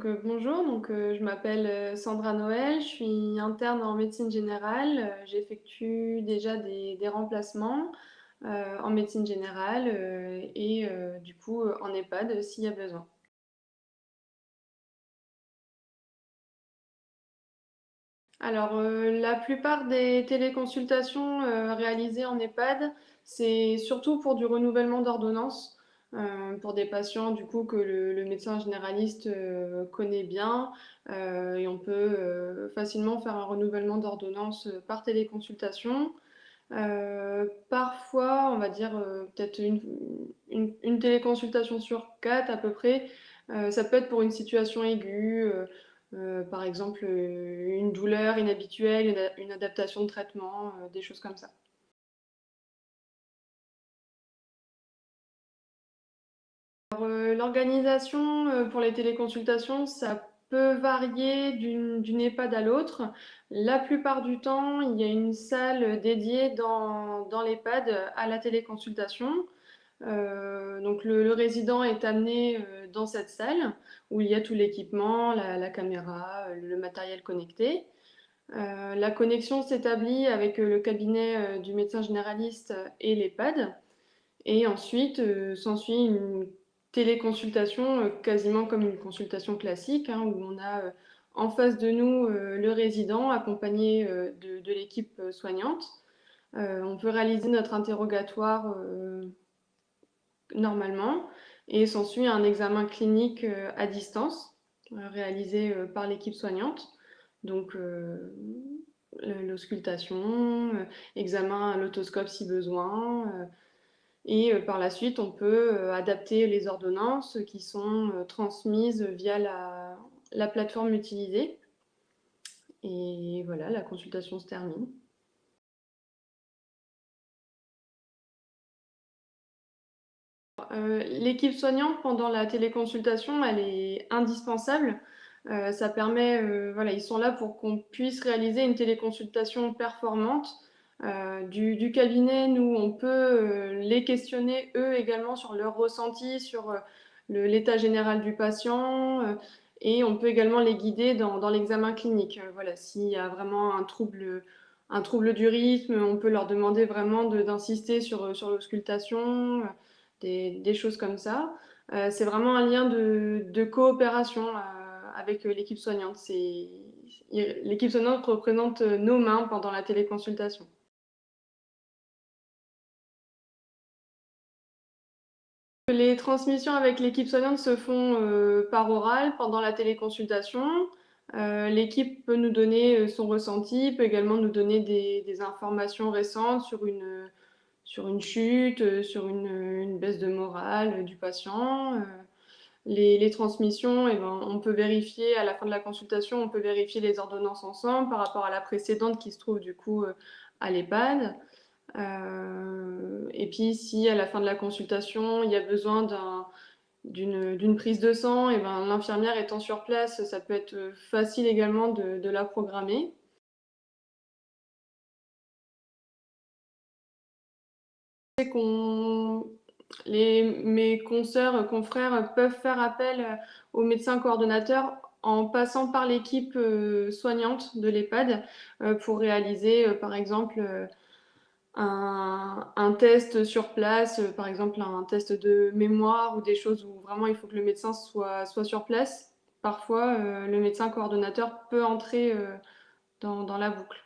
Bonjour, je m'appelle Sandra Noël, je suis interne en médecine générale. J'effectue déjà des remplacements en médecine générale du coup en EHPAD s'il y a besoin. La plupart des téléconsultations réalisées en EHPAD, c'est surtout pour du renouvellement d'ordonnance, pour des patients du coup que le médecin généraliste connaît bien, et on peut facilement faire un renouvellement d'ordonnance par téléconsultation. Parfois, on va dire peut-être une téléconsultation sur quatre à peu près. Ça peut être pour une situation aiguë, par exemple une douleur inhabituelle, une adaptation de traitement, des choses comme ça. L'organisation pour les téléconsultations, ça peut varier d'une EHPAD à l'autre. La plupart du temps, il y a une salle dédiée dans l'EHPAD à la téléconsultation. Donc le résident est amené dans cette salle où il y a tout l'équipement, la caméra, le matériel connecté. La connexion s'établit avec le cabinet du médecin généraliste et l'EHPAD. Et ensuite s'ensuit une téléconsultation quasiment comme une consultation classique, hein, où on a en face de nous le résident accompagné de l'équipe soignante. On peut réaliser notre interrogatoire normalement et s'ensuit un examen clinique à distance réalisé par l'équipe soignante. Donc l'auscultation, examen à l'otoscope si besoin. Par la suite, on peut adapter les ordonnances qui sont transmises via la plateforme utilisée. Et voilà, la consultation se termine. L'équipe soignante pendant la téléconsultation, elle est indispensable. Ça permet, voilà, ils sont là pour qu'on puisse réaliser une téléconsultation performante. Du cabinet, nous, on peut les questionner eux également sur leur ressenti, sur l'état général du patient, et on peut également les guider dans l'examen clinique. Voilà, s'il y a vraiment un trouble du rythme, on peut leur demander vraiment d'insister sur l'auscultation, des choses comme ça. C'est vraiment un lien de coopération avec l'équipe soignante. L'équipe soignante représente nos mains pendant la téléconsultation. Les transmissions avec l'équipe soignante se font par oral pendant la téléconsultation. L'équipe peut nous donner son ressenti, peut également nous donner des informations récentes sur une chute, sur une baisse de morale du patient. Les transmissions, eh ben, on peut vérifier à la fin de la consultation, on peut vérifier les ordonnances ensemble par rapport à la précédente qui se trouve du coup à l'EHPAD. Et puis si à la fin de la consultation, il y a besoin d'une prise de sang, et ben, l'infirmière étant sur place, ça peut être facile également de la programmer. C'est mes consoeurs, confrères peuvent faire appel au médecin coordonnateur en passant par l'équipe soignante de l'EHPAD pour réaliser, par exemple, un test sur place, par exemple un test de mémoire ou des choses où vraiment il faut que le médecin soit sur place. Parfois, le médecin coordonnateur peut entrer dans la boucle.